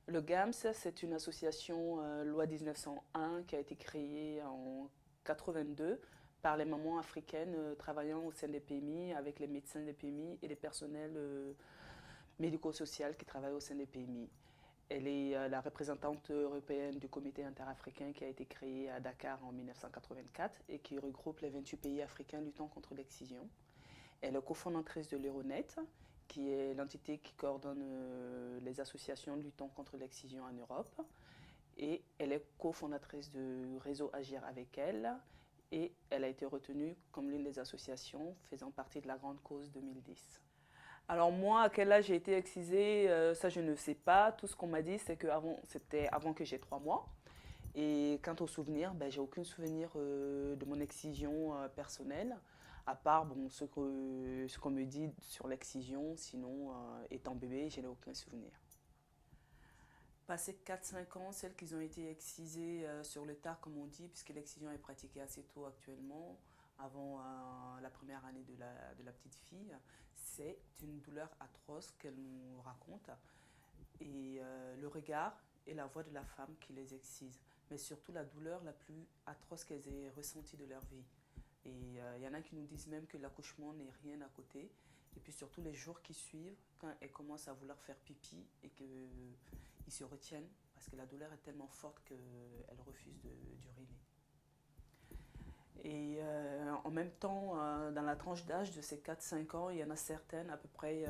Le GAMS, c'est une association loi 1901 qui a été créée en 82 par les mamans africaines travaillant au sein des PMI avec les médecins des PMI et les personnels médico-social qui travaillent au sein des PMI. Elle est la représentante européenne du comité interafricain qui a été créé à Dakar en 1984 et qui regroupe les 28 pays africains luttant contre l'excision. Elle est cofondatrice de l'Euronet, qui est l'entité qui coordonne les associations luttant contre l'excision en Europe. Et elle est cofondatrice du réseau Agir avec elle. Et elle a été retenue comme l'une des associations faisant partie de la grande cause 2010. Alors moi, à quel âge j'ai été excisée, ça je ne sais pas. Tout ce qu'on m'a dit, c'est que c'était avant que j'ai 3 mois. Et quant aux souvenirs, ben, j'ai aucun souvenir de mon excision personnelle, à part bon, ce qu'on me dit sur l'excision. Sinon, étant bébé, je n'ai aucun souvenir. Passé 4 5 ans, celles qui ont été excisées sur le tard, comme on dit, puisque l'excision est pratiquée assez tôt actuellement, avant la première année de la petite fille, c'est une douleur atroce qu'elle nous raconte. Et le regard et la voix de la femme qui les excise, mais surtout la douleur la plus atroce qu'elles aient ressentie de leur vie. Et il y en a qui nous disent même que l'accouchement n'est rien à côté. Et puis surtout les jours qui suivent, quand elles commencent à vouloir faire pipi et qu'ils se retiennent, parce que la douleur est tellement forte qu'elles refusent d'uriner. Et en même temps, dans la tranche d'âge de ces 4 5 ans, il y en a certaines, à peu près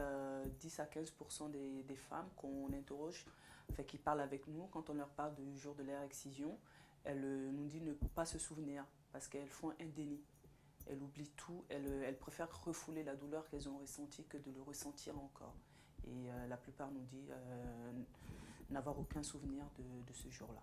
10 à 15% des femmes qu'on interroge, enfin, qui parlent avec nous quand on leur parle du jour de leur excision. Elles nous disent ne pas se souvenir parce qu'elles font un déni. Elles oublient tout, elles préfèrent refouler la douleur qu'elles ont ressentie que de le ressentir encore. Et la plupart nous disent n'avoir aucun souvenir de ce jour-là.